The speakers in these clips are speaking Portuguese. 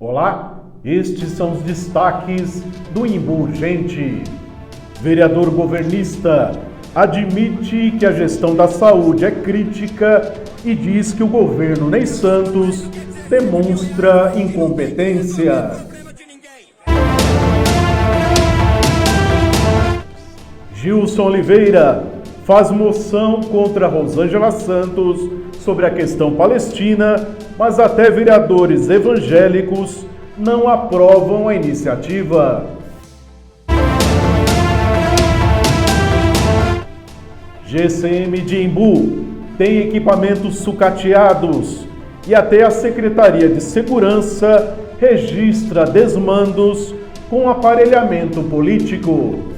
Olá, estes são os destaques do Embu Urgente. Vereador governista admite que a gestão da saúde é crítica e diz que o governo Ney Santos demonstra incompetência. Gilson Oliveira faz moção contra Rosângela Santos sobre a questão palestina, mas até vereadores evangélicos não aprovam a iniciativa. GCM de Embu tem equipamentos sucateados e até a Secretaria de Segurança registra desmandos com aparelhamento político.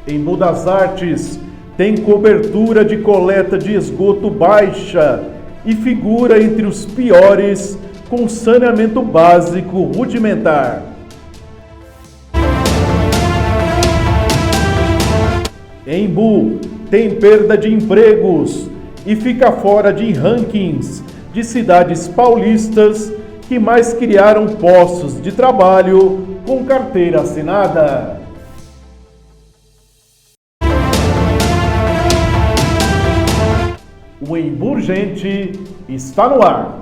Embu das Artes tem cobertura de coleta de esgoto baixa e figura entre os piores com saneamento básico rudimentar. Embu tem perda de empregos e fica fora de rankings de cidades paulistas que mais criaram postos de trabalho com carteira assinada. O Embu Urgente está no ar.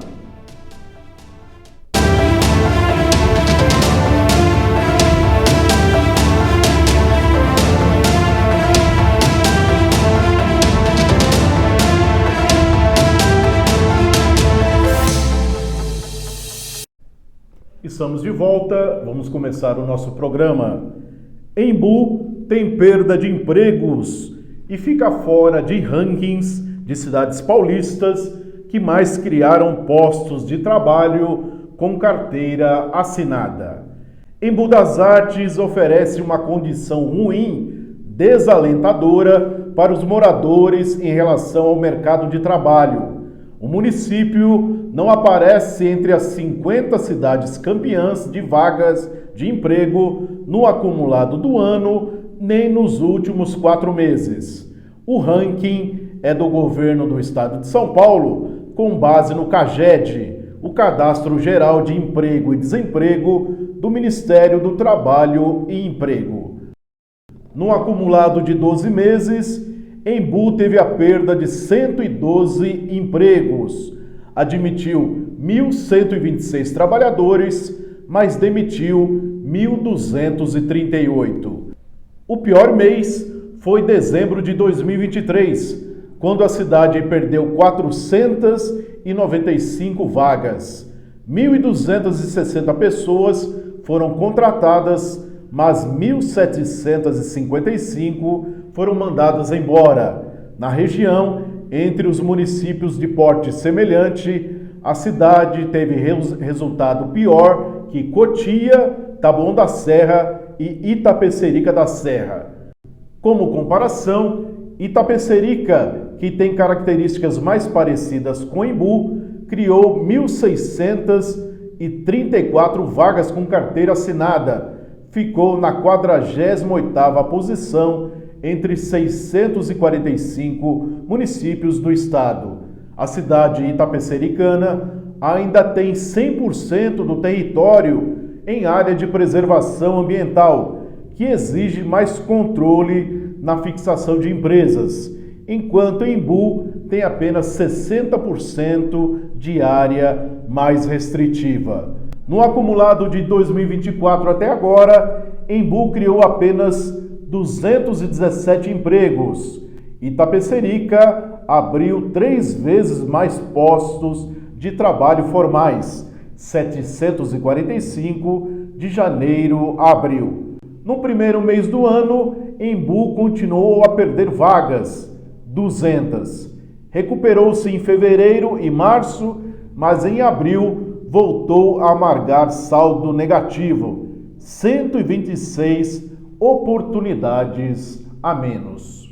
Estamos de volta, vamos começar o nosso programa. Embu tem perda de empregos e fica fora de rankings de cidades paulistas que mais criaram postos de trabalho com carteira assinada. Embu das Artes oferece uma condição ruim, desalentadora para os moradores em relação ao mercado de trabalho. O município não aparece entre as 50 cidades campeãs de vagas de emprego no acumulado do ano, nem nos últimos 4 meses. O ranking é do governo do estado de São Paulo, com base no CAGED, o Cadastro Geral de Emprego e Desemprego do Ministério do Trabalho e Emprego. No acumulado de 12 meses, Embu teve a perda de 112 empregos, admitiu 1.126 trabalhadores, mas demitiu 1.238. O pior mês foi dezembro de 2023, quando a cidade perdeu 495 vagas. 1.260 pessoas foram contratadas, mas 1.755 foram mandadas embora. Na região, entre os municípios de porte semelhante, a cidade teve resultado pior que Cotia, Taboão da Serra e Itapecerica da Serra. Como comparação, Itapecerica, que tem características mais parecidas com Embu, criou 1.634 vagas com carteira assinada. Ficou na 48ª posição entre 645 municípios do estado. A cidade itapecericana ainda tem 100% do território em área de preservação ambiental, que exige mais controle na fixação de empresas, enquanto Embu tem apenas 60% de área mais restritiva. No acumulado de 2024 até agora, Embu criou apenas 217 empregos. Itapecerica abriu 3 vezes mais postos de trabalho formais, 745 de janeiro a abril. No primeiro mês do ano, Embu continuou a perder vagas, 200. Recuperou-se em fevereiro e março, mas em abril voltou a amargar saldo negativo, 126 oportunidades a menos.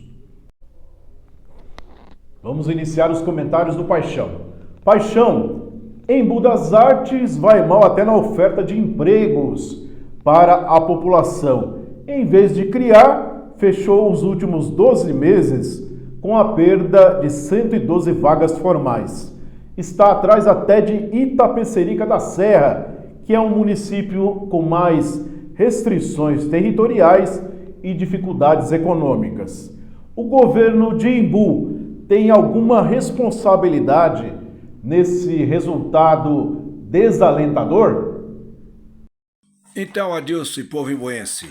Vamos iniciar os comentários do Paixão. Paixão, Embu das Artes vai mal até na oferta de empregos para a população. Em vez de criar, fechou os últimos 12 meses com a perda de 112 vagas formais. Está atrás até de Itapecerica da Serra, que é um município com mais restrições territoriais e dificuldades econômicas. O governo de Embu tem alguma responsabilidade nesse resultado desalentador? Então, Adilson e povo imbuense,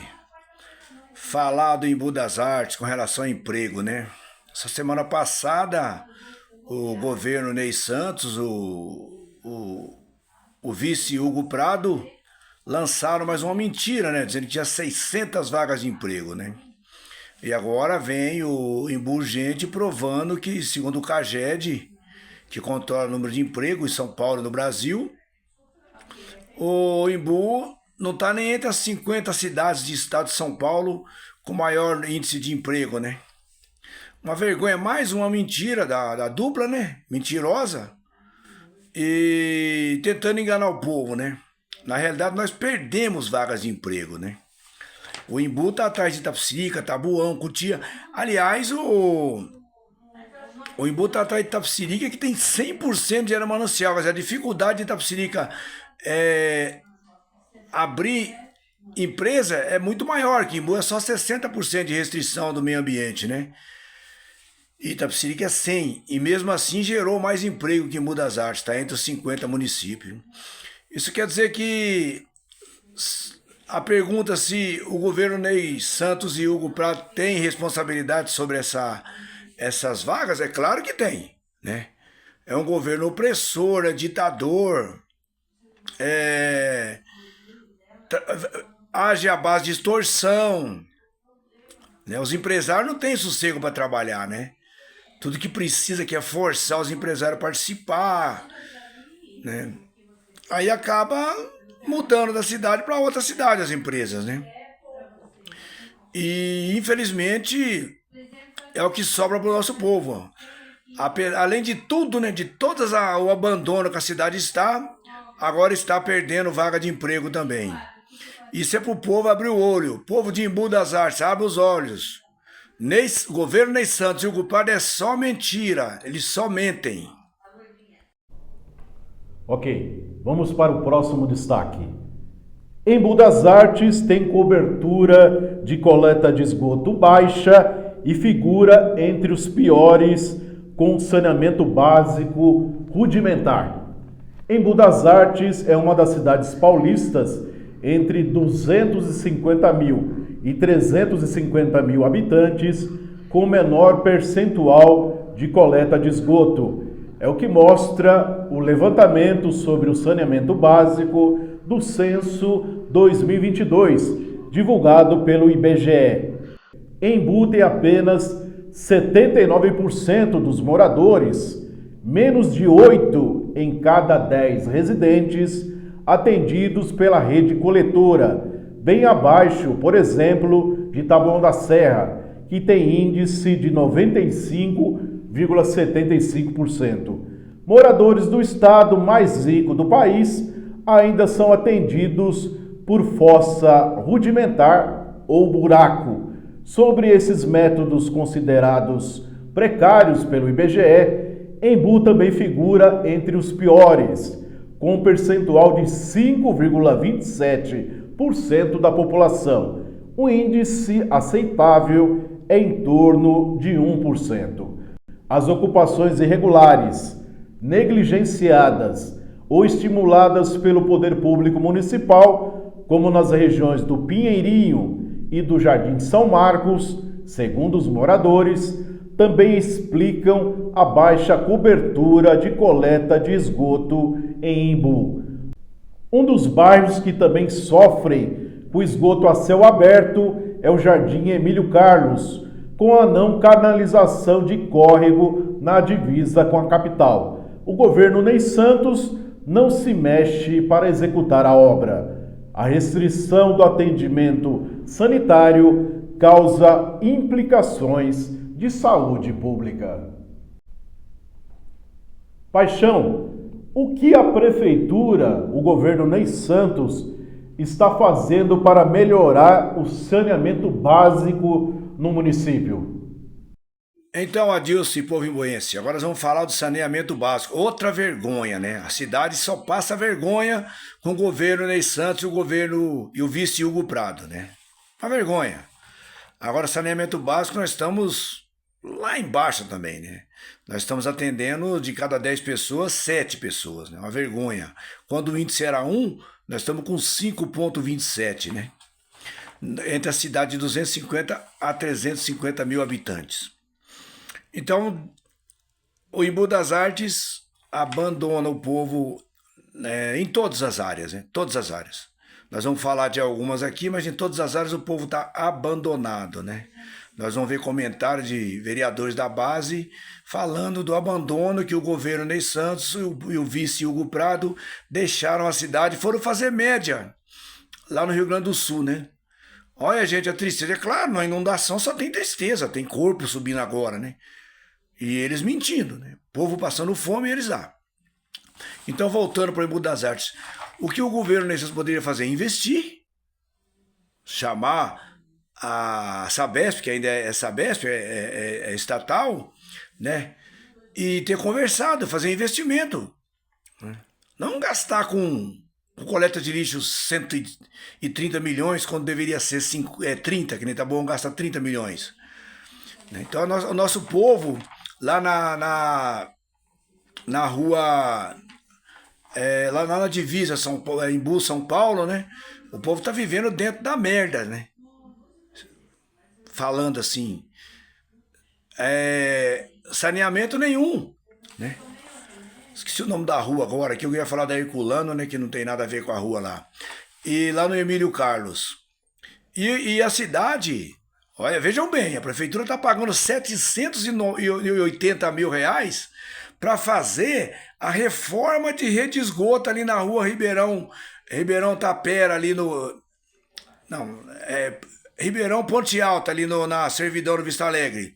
falar do Embu das Artes com relação ao emprego, né? Essa semana passada, o governo Ney Santos, o vice Hugo Prado, lançaram mais uma mentira, né? Dizendo que tinha 600 vagas de emprego, né? E agora vem o Embu Urgente provando que, segundo o CAGED, que controla o número de emprego em São Paulo e no Brasil, o Embu não está nem entre as 50 cidades de estado de São Paulo com maior índice de emprego, né? Uma vergonha, mais uma mentira da dupla, né? Mentirosa. E tentando enganar o povo, né? Na realidade, nós perdemos vagas de emprego, né? O Embu tá atrás de Itapecerica, Tabuão, Cotia. Aliás, o Embu tá atrás de Itapecerica, que tem 100% de área manancial. Mas a dificuldade de Itapecerica abrir empresa é muito maior, que Embu é só 60% de restrição do meio ambiente, né? E Itapecerica é 100%, e mesmo assim gerou mais emprego que Embu das Artes, está entre os 50 municípios. Isso quer dizer que a pergunta se o governo Ney Santos e Hugo Prado têm responsabilidade sobre essas vagas, é claro que tem, né? É um governo opressor, é ditador, age à base de extorsão, né? Os empresários não têm sossego para trabalhar, né? Tudo que precisa que é forçar os empresários a participar, né? Aí acaba mudando da cidade para outra cidade as empresas, né? E infelizmente é o que sobra para o nosso povo. Além de tudo, né? De todas o abandono que a cidade está, agora está perdendo vaga de emprego também. Isso é para o povo abrir o olho. O povo de Embu das Artes, abre os olhos. O governo Ney Santos e o Gupado é só mentira. Eles só mentem. Ok, vamos para o próximo destaque. Embu das Artes tem cobertura de coleta de esgoto baixa e figura entre os piores com saneamento básico rudimentar. Embu das Artes é uma das cidades paulistas entre 250 mil e 350 mil habitantes com menor percentual de coleta de esgoto. É o que mostra o levantamento sobre o saneamento básico do Censo 2022, divulgado pelo IBGE. Embu tem apenas 79% dos moradores, menos de 8 em cada 10 residentes atendidos pela rede coletora, bem abaixo, por exemplo, de Taboão da Serra, que tem índice de 95,75%. Moradores do estado mais rico do país ainda são atendidos por fossa rudimentar ou buraco. Sobre esses métodos considerados precários pelo IBGE, Embu também figura entre os piores, com um percentual de 5,27% da população. O índice aceitável é em torno de 1%. As ocupações irregulares, negligenciadas ou estimuladas pelo poder público municipal, como nas regiões do Pinheirinho e do Jardim São Marcos, segundo os moradores, também explicam a baixa cobertura de coleta de esgoto em Embu. Um dos bairros que também sofrem com esgoto a céu aberto é o Jardim Emílio Carlos, com a não canalização de córrego na divisa com a capital. O governo Ney Santos não se mexe para executar a obra. A restrição do atendimento sanitário causa implicações de saúde pública. Paixão, o que a prefeitura, o governo Ney Santos, está fazendo para melhorar o saneamento básico no município? Então, Adilson e povo imbuense, agora nós vamos falar do saneamento básico. Outra vergonha, né? A cidade só passa vergonha com o governo Ney Santos e o vice Hugo Prado, né? Uma vergonha. Agora, saneamento básico, nós estamos lá embaixo também, né? Nós estamos atendendo de cada 10 pessoas, 7 pessoas, né? Uma vergonha. Quando o índice era 1, nós estamos com 5,27, né? Entre a cidade de 250 a 350 mil habitantes. Então, o Embu das Artes abandona o povo em todas as áreas, né? Todas as áreas. Nós vamos falar de algumas aqui, mas em todas as áreas o povo está abandonado, né? Nós vamos ver comentários de vereadores da base falando do abandono que o governo Ney Santos e o vice Hugo Prado deixaram a cidade, foram fazer média lá no Rio Grande do Sul, né? Olha, gente, a tristeza, é claro, na inundação só tem tristeza, tem corpo subindo agora, né? E eles mentindo, né? O povo passando fome e eles lá. Então, voltando para o Embu das Artes, o que o governo Ney Santos poderia fazer? Investir, chamar a Sabesp, que ainda é Sabesp, é estatal, né? E ter conversado, fazer investimento. Não gastar com coleta de lixo 130 milhões, quando deveria ser 30, que nem tá bom, gasta 30 milhões. Então, o nosso povo, lá na rua, lá na divisa, Embu, São Paulo, né? O povo tá vivendo dentro da merda, né? Falando assim, saneamento nenhum, né? Esqueci o nome da rua agora, que eu ia falar da Herculano, né, que não tem nada a ver com a rua lá. E lá no Emílio Carlos. E a cidade, olha, vejam bem, a prefeitura está pagando 780 mil reais para fazer a reforma de rede de esgoto ali na rua Ribeirão Tapera, ali no... Não, Ribeirão Ponte Alta, ali na Servidão do Vista Alegre.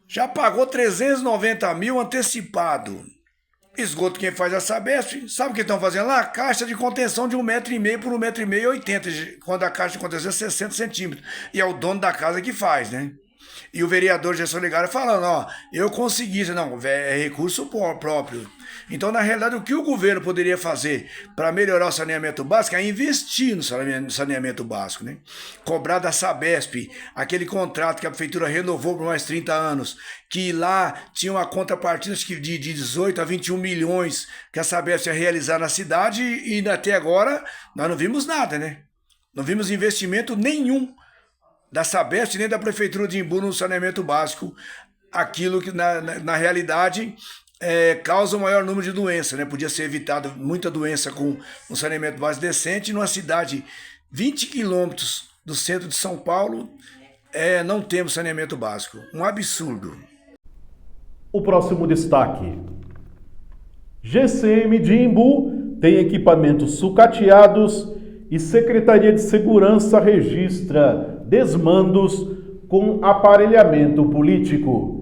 Já pagou 390 mil antecipado. Esgoto quem faz a Sabesp, sabe o que estão fazendo lá? Caixa de contenção de 1,5 m por 1,5 m, 80, quando a caixa de contenção é 60 centímetros. E é o dono da casa que faz, né? E o vereador Gerson Ligara falando, ó, eu consegui, não, é recurso próprio. Então, na realidade, o que o governo poderia fazer para melhorar o saneamento básico é investir no saneamento básico, né? Cobrar da Sabesp aquele contrato que a prefeitura renovou por mais 30 anos, que lá tinha uma contrapartida de 18 a 21 milhões que a Sabesp ia realizar na cidade e até agora nós não vimos nada, né? Não vimos investimento nenhum da Sabesp nem da prefeitura de Embu no saneamento básico, aquilo que na realidade causa o maior número de doenças, né? Podia ser evitado muita doença com um saneamento básico decente. Numa cidade 20 quilômetros do centro de São Paulo, não temos saneamento básico. Um absurdo. O próximo destaque. GCM de Embu tem equipamentos sucateados e Secretaria de Segurança registra desmandos com aparelhamento político.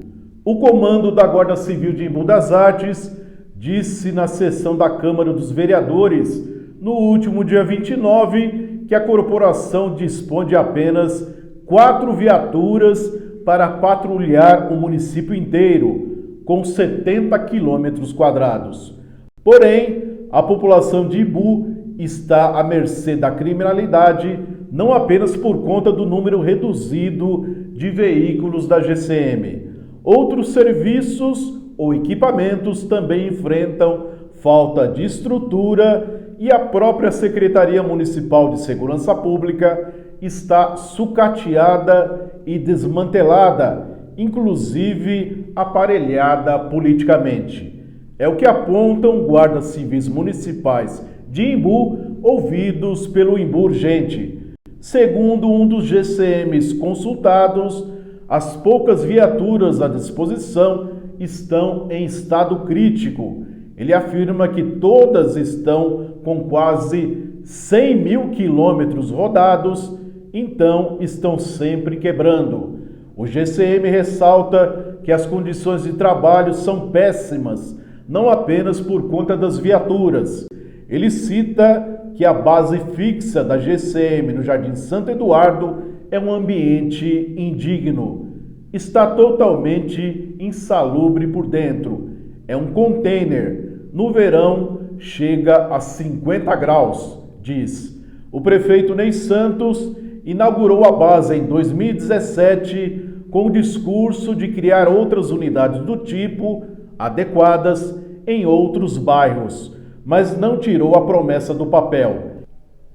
O comando da Guarda Civil de Embu das Artes disse na sessão da Câmara dos Vereadores, no último dia 29, que a corporação dispõe de apenas 4 viaturas para patrulhar o município inteiro, com 70 quilômetros quadrados. Porém, a população de Embu está à mercê da criminalidade, não apenas por conta do número reduzido de veículos da GCM. Outros serviços ou equipamentos também enfrentam falta de estrutura e a própria Secretaria Municipal de Segurança Pública está sucateada e desmantelada, inclusive aparelhada politicamente. É o que apontam guardas civis municipais de Embu, ouvidos pelo Embu Urgente. Segundo um dos GCMs consultados, as poucas viaturas à disposição estão em estado crítico. Ele afirma que todas estão com quase 100 mil quilômetros rodados, então estão sempre quebrando. O GCM ressalta que as condições de trabalho são péssimas, não apenas por conta das viaturas. Ele cita que a base fixa da GCM no Jardim Santo Eduardo é um ambiente indigno. está totalmente insalubre por dentro. É um container. No verão chega a 50 graus, diz. O prefeito Ney Santos inaugurou a base em 2017 com o discurso de criar outras unidades do tipo adequadas em outros bairros, mas não tirou a promessa do papel.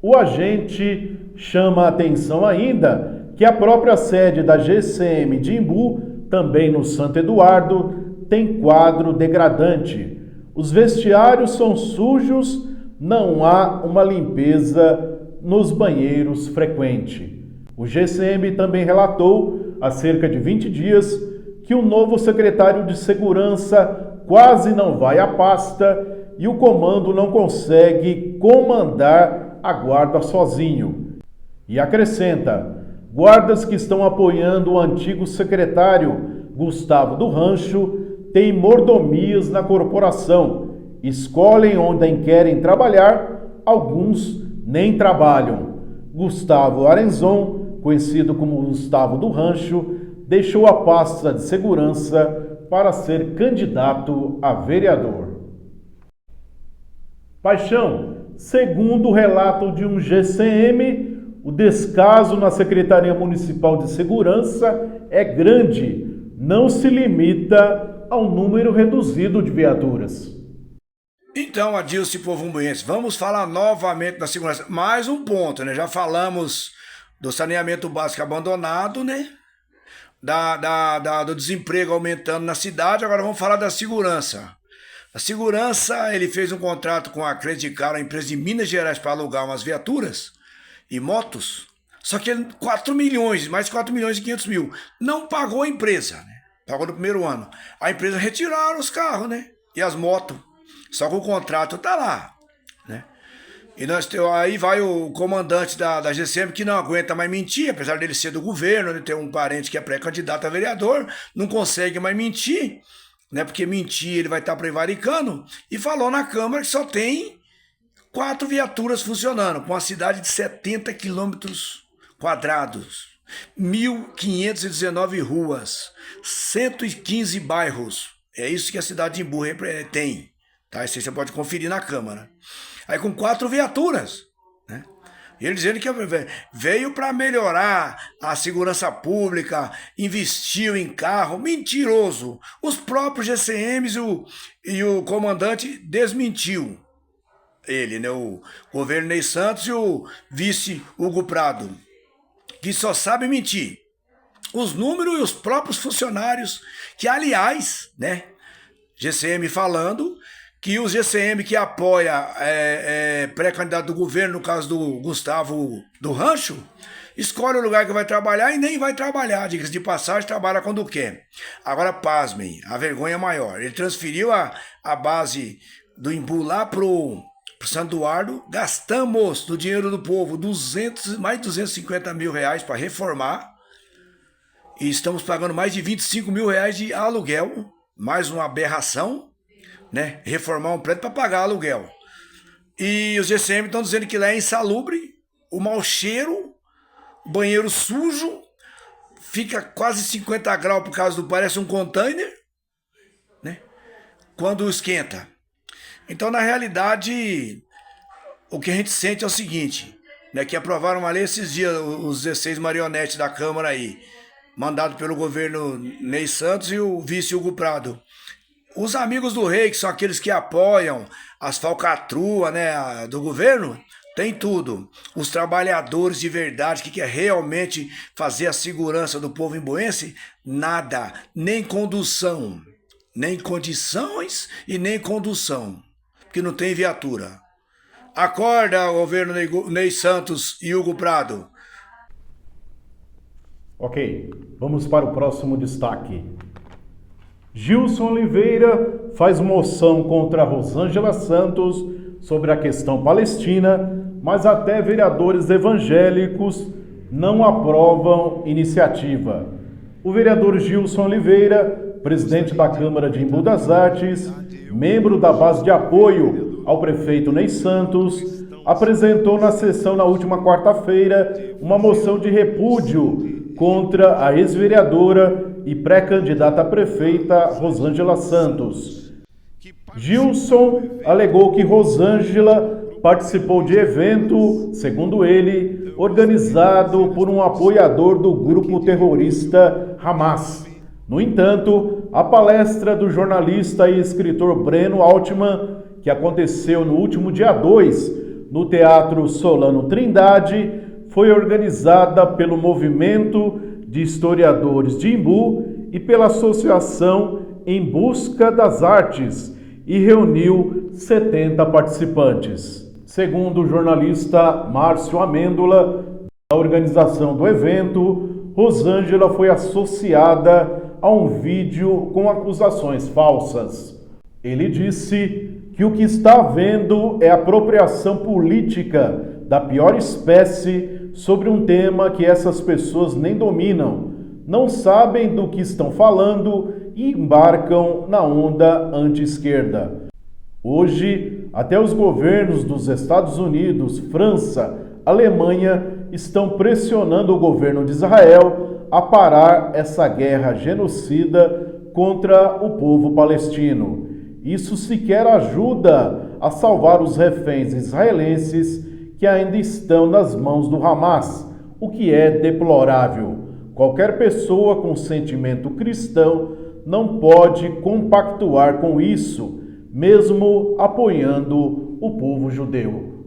O agente chama a atenção ainda que a própria sede da GCM de Imbu, também no Santo Eduardo, tem quadro degradante. Os vestiários são sujos, não há uma limpeza nos banheiros frequente. O GCM também relatou, há cerca de 20 dias, que o novo secretário de Segurança quase não vai à pasta e o comando não consegue comandar a guarda sozinho. E acrescenta, guardas que estão apoiando o antigo secretário Gustavo do Rancho têm mordomias na corporação, escolhem onde querem trabalhar, alguns nem trabalham. Gustavo Arenzon, conhecido como Gustavo do Rancho, deixou a pasta de segurança para ser candidato a vereador. Paixão, segundo o relato de um GCM, o descaso na Secretaria Municipal de Segurança é grande, não se limita ao número reduzido de viaturas. Então, Adilson e povo umbuense, vamos falar novamente da segurança. Mais um ponto, né? Já falamos do saneamento básico abandonado, né? Do desemprego aumentando na cidade, agora vamos falar da segurança. A segurança, ele fez um contrato com a Credicar, a empresa de Minas Gerais, para alugar umas viaturas e motos, só que 4 milhões, mais 4 milhões e 500 mil. Não pagou a empresa, né? Pagou no primeiro ano. A empresa retiraram os carros, né? E as motos. Só que o contrato tá lá, né? E aí vai o comandante da GCM que não aguenta mais mentir, apesar dele ser do governo, ele tem um parente que é pré-candidato a vereador, não consegue mais mentir, né? Porque mentir ele vai estar prevaricando, e falou na Câmara que só tem 4 viaturas funcionando, com uma cidade de 70 quilômetros quadrados, 1.519 ruas, 115 bairros. É isso que a cidade de Imbu tem. Tá? Isso aí você pode conferir na Câmara. Aí com 4 viaturas, né? E ele dizendo que veio para melhorar a segurança pública, investiu em carro, mentiroso. Os próprios GCMs e o comandante desmentiu ele, né? O governo Ney Santos e o vice Hugo Prado, que só sabe mentir. Os números e os próprios funcionários, que aliás, né? GCM falando que o GCM que apoia pré-candidato do governo, no caso do Gustavo do Rancho, escolhe o lugar que vai trabalhar e nem vai trabalhar, diga-se de passagem, trabalha quando quer. Agora, pasmem, a vergonha é maior. Ele transferiu a base do Imbu lá pro Santo Eduardo, gastamos do dinheiro do povo mais de 250 mil reais para reformar, e estamos pagando mais de 25 mil reais de aluguel, mais uma aberração, né? Reformar um prédio para pagar aluguel. E os GCM estão dizendo que lá é insalubre, o mau cheiro, banheiro sujo, fica quase 50 graus por causa parece um container, né? Quando esquenta. Então, na realidade, o que a gente sente é o seguinte, né? Que aprovaram uma lei esses dias, os 16 marionetes da Câmara aí, mandado pelo governo Ney Santos e o vice Hugo Prado. Os amigos do rei, que são aqueles que apoiam as falcatruas, né, do governo, tem tudo. Os trabalhadores de verdade, que quer realmente fazer a segurança do povo imbuense, nada, nem condução, nem condições e nem condução, porque não tem viatura. Acorda, governo Ney Santos e Hugo Prado. Ok, vamos para o próximo destaque. Gilson Oliveira faz moção contra Rosângela Santos sobre a questão palestina, mas até vereadores evangélicos não aprovam iniciativa. O vereador Gilson Oliveira, presidente da Câmara de Imbu das Artes, membro da base de apoio ao prefeito Ney Santos, apresentou na sessão na última quarta-feira uma moção de repúdio contra a ex-vereadora e pré-candidata a prefeita Rosângela Santos. Gilson alegou que Rosângela participou de evento, segundo ele, organizado por um apoiador do grupo terrorista Hamas. No entanto, a palestra do jornalista e escritor Breno Altman, que aconteceu no último dia 2, no Teatro Solano Trindade, foi organizada pelo Movimento de Historiadores de Imbu e pela Associação Em Busca das Artes e reuniu 70 participantes. Segundo o jornalista Márcio Amêndola, da organização do evento, Rosângela foi associada a um vídeo com acusações falsas. Ele disse que o que está havendo é apropriação política da pior espécie sobre um tema que essas pessoas nem dominam, não sabem do que estão falando e embarcam na onda anti-esquerda. Hoje, até os governos dos Estados Unidos, França, Alemanha estão pressionando o governo de Israel a parar essa guerra genocida contra o povo palestino. Isso sequer ajuda a salvar os reféns israelenses que ainda estão nas mãos do Hamas, o que é deplorável. Qualquer pessoa com sentimento cristão não pode compactuar com isso, mesmo apoiando o povo judeu.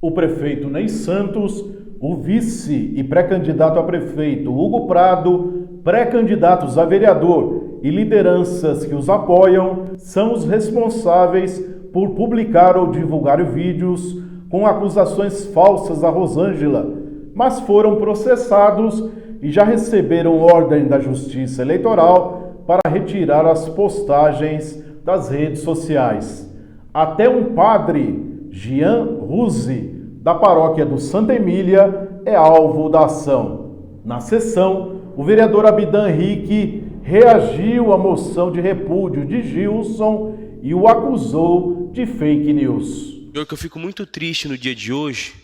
O prefeito Ney Santos, o vice e pré-candidato a prefeito Hugo Prado, pré-candidatos a vereador e lideranças que os apoiam, são os responsáveis por publicar ou divulgar vídeos com acusações falsas a Rosângela, mas foram processados e já receberam ordem da Justiça Eleitoral para retirar as postagens das redes sociais. Até um padre, Jean Ruzzi, da paróquia do Santa Emília, é alvo da ação. Na sessão, o vereador Abidan Henrique reagiu à moção de repúdio de Gilson e o acusou de fake news. Eu fico muito triste no dia de hoje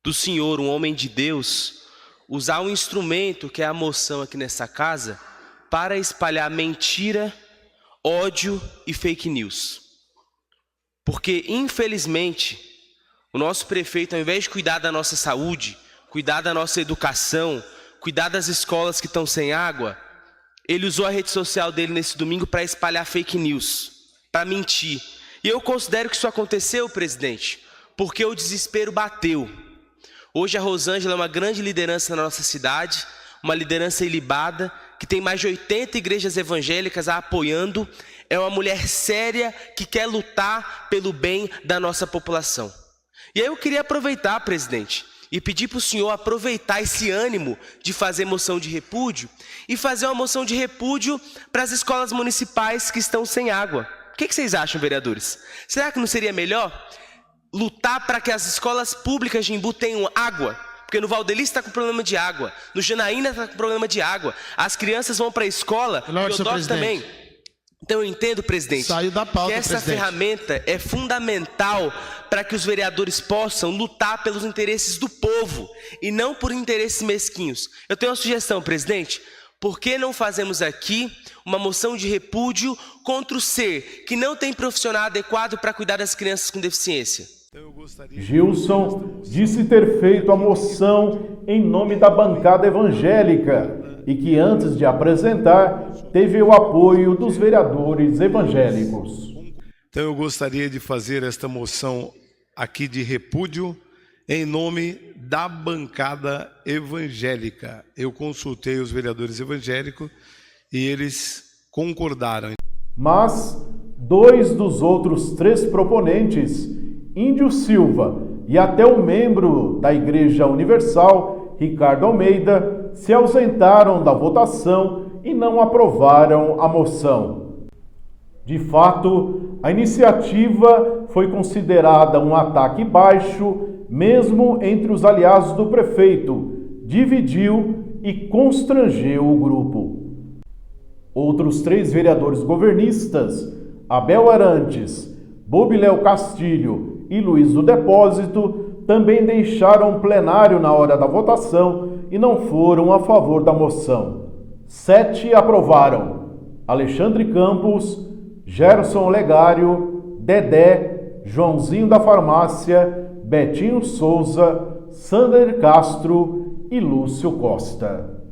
do senhor, um homem de Deus, usar um instrumento que é a moção aqui nessa casa para espalhar mentira, ódio e fake news. Porque, infelizmente, o nosso prefeito, ao invés de cuidar da nossa saúde, cuidar da nossa educação, cuidar das escolas que estão sem água, ele usou a rede social dele nesse domingo para espalhar fake news, para mentir. E eu considero que isso aconteceu, presidente, porque o desespero bateu. Hoje a Rosângela é uma grande liderança na nossa cidade, uma liderança ilibada, que tem mais de 80 igrejas evangélicas a apoiando. É uma mulher séria que quer lutar pelo bem da nossa população. E aí eu queria aproveitar, presidente, e pedir para o senhor aproveitar esse ânimo de fazer moção de repúdio e fazer uma moção de repúdio para as escolas municipais que estão sem água. O que vocês acham, vereadores? Será que não seria melhor lutar para que as escolas públicas de Imbu tenham água? Porque no Valdeli está com problema de água, no Janaína está com problema de água, as crianças vão para a escola, o Teodoro também. Então eu entendo, presidente, Saiu da pauta, que essa presidente. ferramenta é fundamental para que os vereadores possam lutar pelos interesses do povo e não por interesses mesquinhos. Eu tenho uma sugestão, presidente. Por que não fazemos aqui uma moção de repúdio contra o ser que não tem profissional adequado para cuidar das crianças com deficiência? Gilson disse ter feito a moção em nome da bancada evangélica e que antes de apresentar teve o apoio dos vereadores evangélicos. Então eu gostaria de fazer esta moção aqui de repúdio em nome da bancada evangélica. Eu consultei os vereadores evangélicos e eles concordaram. Mas 2 dos outros 3 proponentes, Índio Silva e até o membro da Igreja Universal, Ricardo Almeida, se ausentaram da votação e não aprovaram a moção. De fato, a iniciativa foi considerada um ataque baixo, mesmo entre os aliados do prefeito, dividiu e constrangeu o grupo. Outros 3 vereadores governistas, Abel Arantes, Bobiléu Castilho e Luiz do Depósito, também deixaram o plenário na hora da votação e não foram a favor da moção. 7 aprovaram: Alexandre Campos, Gerson Legário, Dedé, Joãozinho da Farmácia, Betinho Souza, Sander Castro e Lúcio Costa.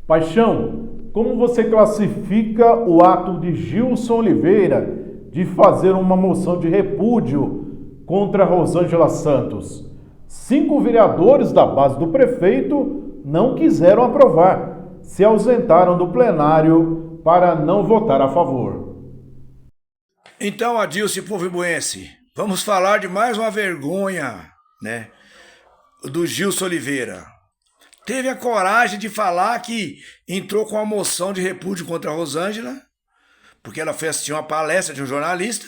Paixão, como você classifica o ato de Gilson Oliveira de fazer uma moção de repúdio contra Rosângela Santos? 5 vereadores da base do prefeito não quiseram aprovar, se ausentaram do plenário para não votar a favor. Então, Adilson e povo imbuense, vamos falar de mais uma vergonha, né, do Gilson Oliveira. Teve a coragem de falar que entrou com a moção de repúdio contra a Rosângela, porque ela foi assistir uma palestra de um jornalista,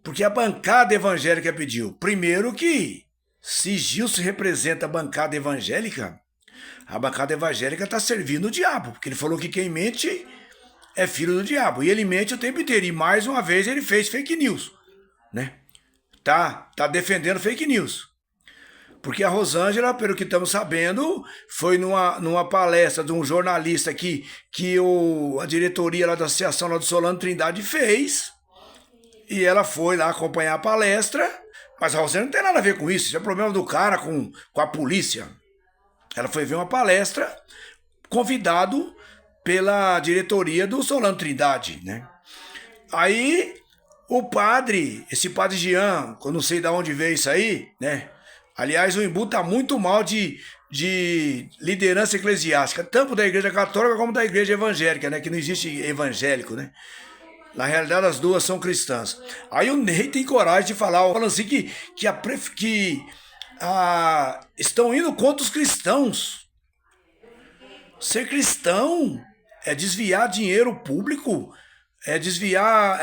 porque a bancada evangélica pediu. Primeiro que, se Gilson representa a bancada evangélica está servindo o diabo, porque ele falou que quem mente é filho do diabo, e ele mente o tempo inteiro, e mais uma vez ele fez fake news, né? Tá defendendo fake news. Porque a Rosângela, pelo que estamos sabendo, foi numa palestra de um jornalista que a diretoria lá da associação lá do Solano Trindade fez, e ela foi lá acompanhar a palestra, mas a Rosângela não tem nada a ver com isso é problema do cara com a polícia. Ela foi ver uma palestra, convidado pela diretoria do Solano Trindade, né? Aí, esse padre Jean, eu não sei de onde veio isso aí, né? Aliás, o Imbu está muito mal de liderança eclesiástica, tanto da igreja católica como da igreja evangélica, né? Que não existe evangélico, né? Na realidade, as duas são cristãs. Aí o Ney tem coragem de falar, falando assim que estão indo contra os cristãos. Ser cristão é desviar dinheiro público, é desviar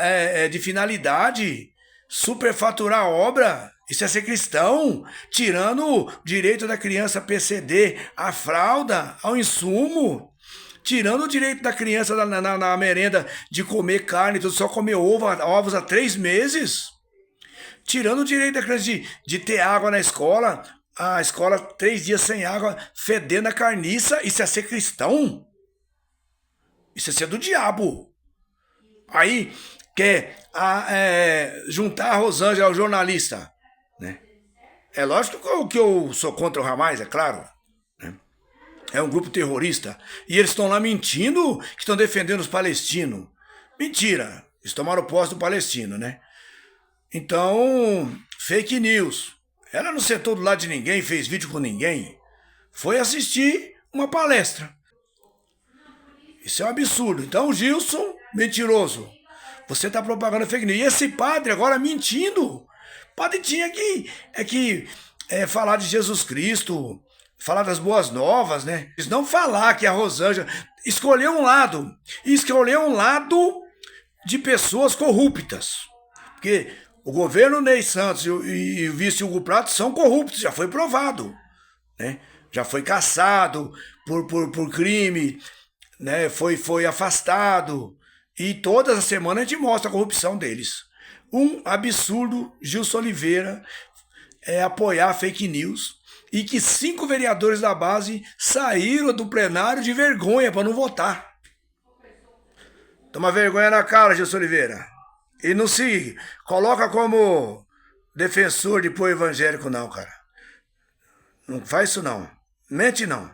de finalidade, superfaturar a obra. Isso é ser cristão, tirando o direito da criança PCD, a fralda, ao insumo, tirando o direito da criança na merenda de comer carne, só comer ovos há 3 meses, tirando o direito da criança de ter água na escola, a escola 3 dias sem água, fedendo a carniça. Isso é ser cristão? Isso é ser do diabo. Aí quer juntar a Rosângela ao jornalista, né? É lógico que eu sou contra o Hamas, é claro, né? É um grupo terrorista. E eles estão lá mentindo que estão defendendo os palestinos. Mentira. Eles tomaram posse do palestino, né? Então, fake news. Ela não sentou do lado de ninguém, fez vídeo com ninguém. Foi assistir uma palestra. Isso é um absurdo. Então, Gilson, mentiroso. Você está propagando fake news. E esse padre agora mentindo. O padre tinha que falar de Jesus Cristo, falar das boas novas, né? Não falar que a Rosângela escolheu um lado. E escolheu um lado de pessoas corruptas. Porque o governo Ney Santos e o vice Hugo Prato são corruptos, já foi provado, né? Já foi caçado por crime, né? Foi afastado. E todas as semanas a gente mostra a corrupção deles. Um absurdo Gilson Oliveira apoiar fake news e que 5 vereadores da base saíram do plenário de vergonha para não votar. Toma vergonha na cara, Gilson Oliveira. E não se coloca como defensor de povo evangélico, não, cara. Não faz isso, não. Mente, não.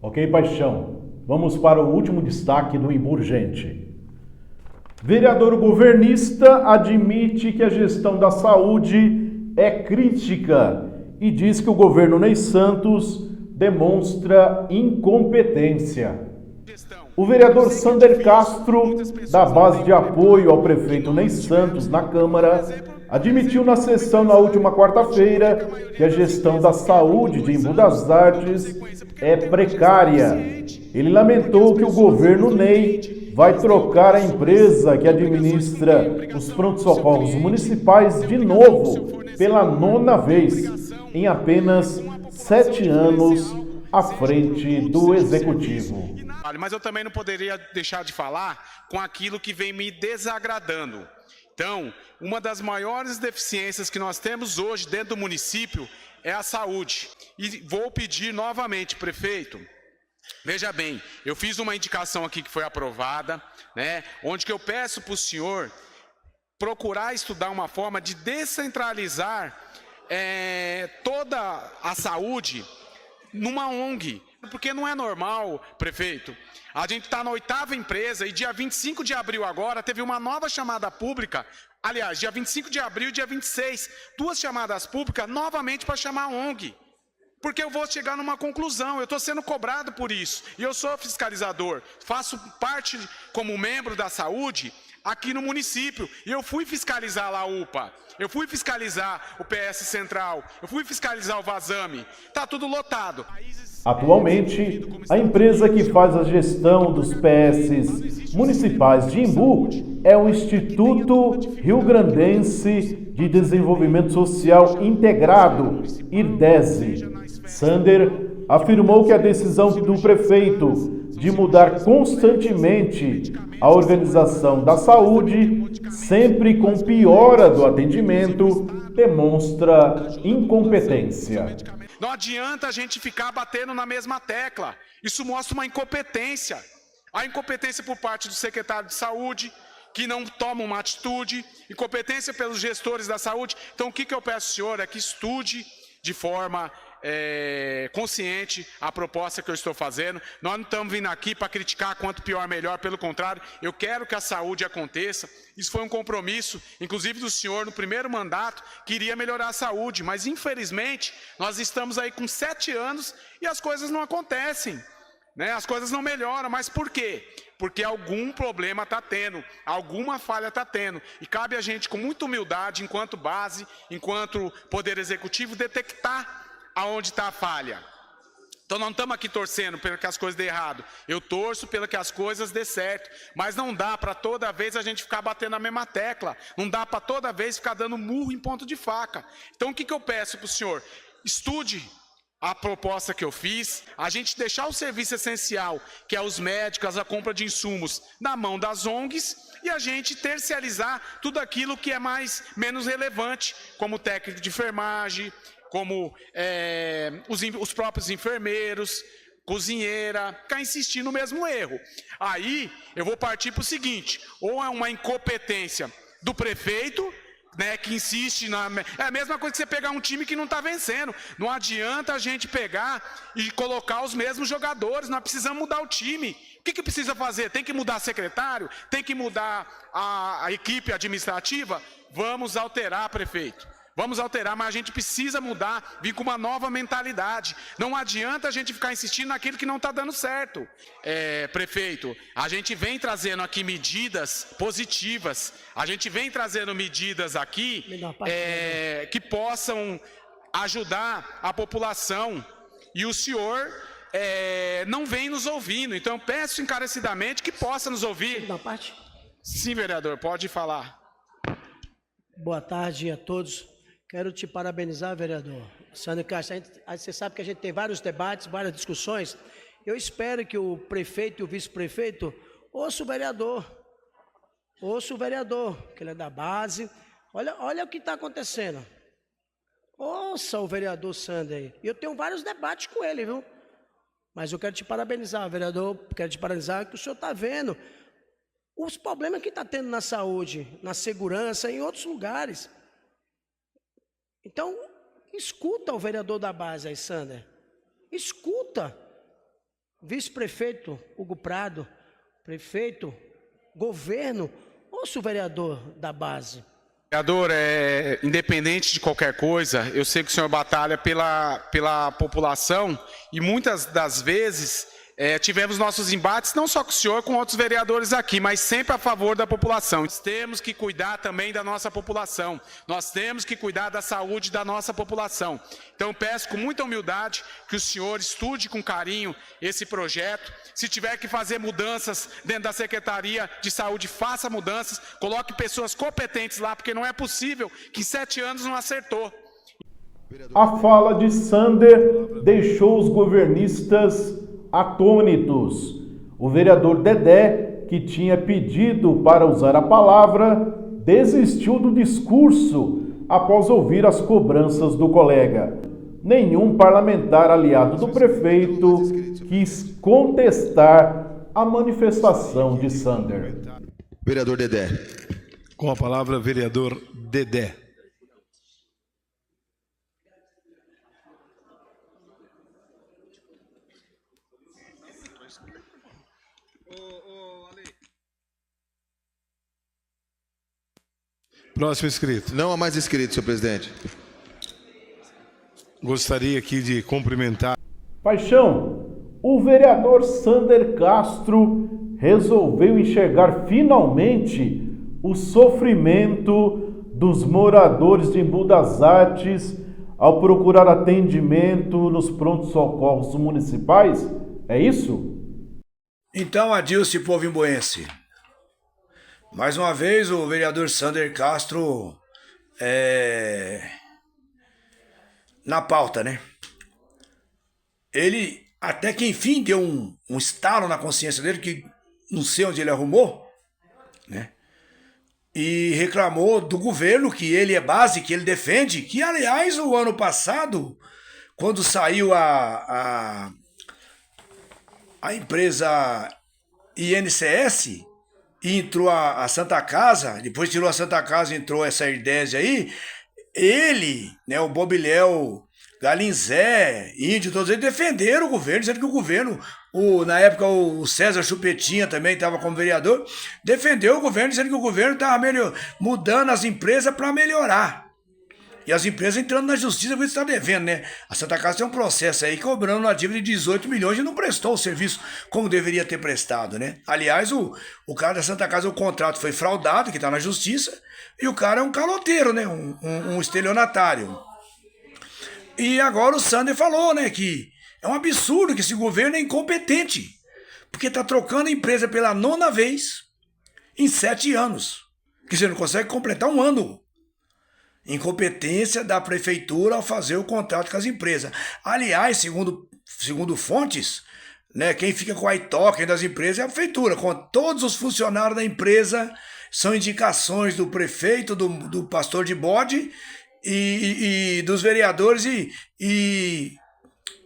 Ok, Paixão. Vamos para o último destaque do Imbu Urgente. Vereador governista admite que a gestão da saúde é crítica e diz que o governo Ney Santos demonstra incompetência. O vereador Sander Castro, da base de apoio ao prefeito Ney Santos na Câmara, admitiu na sessão na última quarta-feira que a gestão da saúde de Imbu das Artes é precária. Ele lamentou que o governo Ney vai trocar a empresa que administra os pronto-socorros municipais de novo pela 9ª vez em apenas 7 anos à frente do executivo. Mas eu também não poderia deixar de falar com aquilo que vem me desagradando. Então, uma das maiores deficiências que nós temos hoje dentro do município é a saúde. E vou pedir novamente, prefeito, Veja bem, eu fiz uma indicação aqui que foi aprovada, né, onde que eu peço para o senhor procurar estudar uma forma de descentralizar toda a saúde numa ONG. Porque não é normal, prefeito, a gente está na 8ª empresa e dia 25 de abril agora teve uma nova chamada pública, aliás, dia 25 de abril e dia 26, 2 chamadas públicas novamente para chamar a ONG. Porque eu vou chegar numa conclusão, eu estou sendo cobrado por isso, e eu sou fiscalizador, faço parte como membro da saúde aqui no município, e eu fui fiscalizar lá a UPA, eu fui fiscalizar o PS Central, eu fui fiscalizar o Vazame, está tudo lotado. Atualmente, a empresa que faz a gestão dos PS municipais de Embu é o Instituto Rio Grandense de Desenvolvimento Social Integrado, IRDESE. Sander afirmou que a decisão do prefeito de mudar constantemente a organização da saúde, sempre com piora do atendimento, demonstra incompetência. Não adianta a gente ficar batendo na mesma tecla. Isso mostra uma incompetência. A incompetência por parte do secretário de saúde, que não toma uma atitude, incompetência pelos gestores da saúde. Então, o que eu peço ao senhor é que estude de forma consciente a proposta que eu estou fazendo. Nós não estamos vindo aqui para criticar quanto pior, melhor, pelo contrário, eu quero que a saúde aconteça. Isso foi um compromisso, inclusive do senhor no primeiro mandato, que iria melhorar a saúde, mas infelizmente nós estamos aí com 7 anos e as coisas não acontecem, né? As coisas não melhoram, mas por quê? Porque algum problema está tendo, alguma falha está tendo, e cabe a gente com muita humildade, enquanto base, enquanto poder executivo, detectar aonde está a falha. Então não estamos aqui torcendo para que as coisas dê errado. Eu torço para que as coisas dê certo. Mas não dá para toda vez a gente ficar batendo na mesma tecla. Não dá para toda vez ficar dando murro em ponto de faca. Então o que eu peço para o senhor? Estude a proposta que eu fiz, a gente deixar o serviço essencial, que é os médicos, a compra de insumos, na mão das ONGs, e a gente terciarizar tudo aquilo que é menos relevante, como técnico de enfermagem, como os próprios enfermeiros, cozinheira, ficar insistindo no mesmo erro. Aí eu vou partir para o seguinte, ou é uma incompetência do prefeito, né, que insiste é a mesma coisa que você pegar um time que não está vencendo. Não adianta a gente pegar e colocar os mesmos jogadores, nós precisamos mudar o time. O que precisa fazer? Tem que mudar secretário? Tem que mudar a equipe administrativa? Vamos alterar, prefeito. Vamos alterar, mas a gente precisa mudar, vir com uma nova mentalidade. Não adianta a gente ficar insistindo naquilo que não está dando certo. Prefeito, a gente vem trazendo aqui medidas positivas, a gente vem trazendo medidas aqui que possam ajudar a população, e o senhor não vem nos ouvindo. Então eu peço encarecidamente que possa nos ouvir. Sim, vereador, pode falar. Boa tarde a todos. Quero te parabenizar, vereador Sander Castro. Você sabe que a gente tem vários debates, várias discussões. Eu espero que o prefeito e o vice-prefeito ouçam o vereador, que ele é da base. Olha o que está acontecendo. Ouça o vereador Sander aí. Eu tenho vários debates com ele, viu? Mas eu quero te parabenizar, vereador. Quero te parabenizar que o senhor está vendo os problemas que está tendo na saúde, na segurança, em outros lugares. Então, escuta o vereador da base aí, Sander. Escuta. Vice-prefeito Hugo Prado, prefeito, governo, ouça o vereador da base. Vereador, independente de qualquer coisa, eu sei que o senhor batalha pela população, e muitas das vezes tivemos nossos embates, não só com o senhor, com outros vereadores aqui, mas sempre a favor da população. Nós temos que cuidar também da nossa população, nós temos que cuidar da saúde da nossa população. Então peço com muita humildade que o senhor estude com carinho esse projeto. Se tiver que fazer mudanças dentro da Secretaria de Saúde, faça mudanças, coloque pessoas competentes lá, porque não é possível que em 7 anos não acertou. A fala de Sander deixou os governistas atônitos. O vereador Dedé, que tinha pedido para usar a palavra, desistiu do discurso após ouvir as cobranças do colega. nenhum parlamentar aliado do prefeito quis contestar a manifestação de Sander. Vereador Dedé. Com a palavra, vereador Dedé. Próximo inscrito. Não há mais inscritos, senhor presidente. Gostaria aqui de cumprimentar. Paixão, o vereador Sander Castro resolveu enxergar finalmente o sofrimento dos moradores de Embu das Artes ao procurar atendimento nos prontos-socorros municipais? É isso? Então, Adilce, povo imbuense. Mais uma vez, o vereador Sander Castro na pauta, né? Ele até que enfim deu um estalo na consciência dele, que não sei onde ele arrumou, né? E reclamou do governo, que ele é base, que ele defende, que aliás o ano passado, quando saiu a empresa INCS e entrou a Santa Casa, depois tirou a Santa Casa e entrou essa Irdese aí, ele, né, o Bobiléu, Galinzé, Índio, todos eles defenderam o governo, dizendo que o governo, na época o César Chupetinha também estava como vereador, defendeu o governo, dizendo que o governo estava mudando as empresas para melhorar. E as empresas entrando na justiça porque está devendo, né? A Santa Casa tem um processo aí cobrando uma dívida de 18 milhões e não prestou o serviço como deveria ter prestado, né? Aliás, o cara da Santa Casa, o contrato foi fraudado, que está na justiça, e o cara é um caloteiro, né? Um estelionatário. E agora o Sander falou, né, que é um absurdo que esse governo é incompetente, porque está trocando a empresa pela 9ª vez em 7 anos, que você não consegue completar um ano. Incompetência da prefeitura ao fazer o contrato com as empresas. Aliás, segundo fontes, né, quem fica com a token das empresas é a prefeitura, com todos os funcionários da empresa, são indicações do prefeito, do pastor de bode e dos vereadores e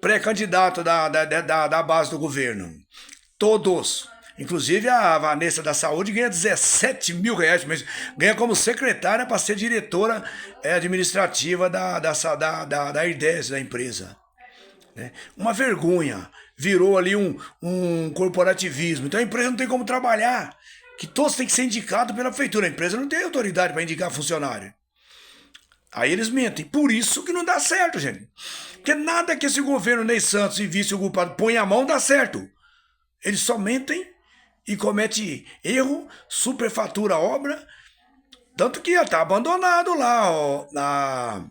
pré-candidato da base do governo. Todos. Inclusive a Vanessa da Saúde ganha 17 mil reais por mês. Ganha como secretária para ser diretora administrativa da Irdese, da empresa. Né? Uma vergonha. Virou ali um corporativismo. Então a empresa não tem como trabalhar. Que todos têm que ser indicados pela prefeitura. A empresa não tem autoridade para indicar funcionário. Aí eles mentem. Por isso que não dá certo, gente. Porque nada que esse governo Ney Santos e vice o culpado põe a mão dá certo. Eles só mentem e comete erro, superfatura a obra, tanto que já está abandonado lá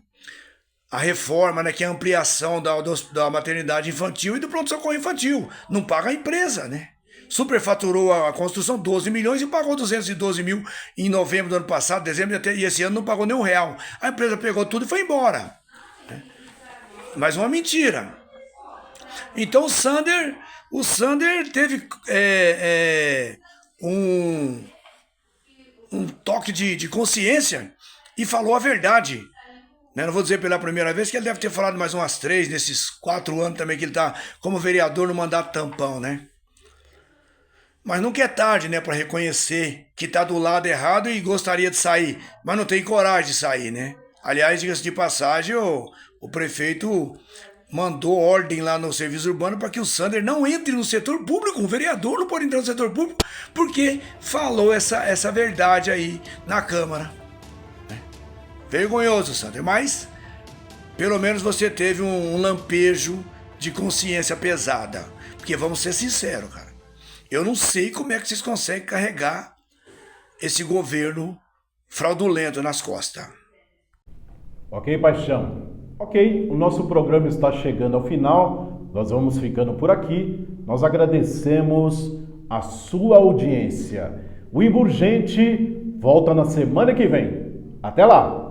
a reforma, né, que é a ampliação da maternidade infantil e do pronto-socorro infantil. Não paga a empresa, né? Superfaturou a construção 12 milhões e pagou 212 mil em novembro do ano passado, dezembro, e esse ano não pagou nem R$1. A empresa pegou tudo e foi embora. Né? Mas uma mentira. Então o Sander teve um toque de consciência e falou a verdade. Né? Não vou dizer pela primeira vez, que ele deve ter falado mais umas 3 nesses 4 anos também que ele está como vereador no mandato tampão, né? Mas nunca é tarde, né, para reconhecer que está do lado errado e gostaria de sair, mas não tem coragem de sair, né? Aliás, diga-se de passagem, o prefeito mandou ordem lá no serviço urbano para que o Sander não entre no setor público. Um vereador não pode entrar no setor público porque falou essa verdade aí na Câmara. Vergonhoso, Sander, mas pelo menos você teve um lampejo de consciência pesada. Porque vamos ser sinceros, cara. Eu não sei como é que vocês conseguem carregar esse governo fraudulento nas costas. Ok, Paixão? Ok, o nosso programa está chegando ao final, nós vamos ficando por aqui. Nós agradecemos a sua audiência. O Imburgente volta na semana que vem. Até lá!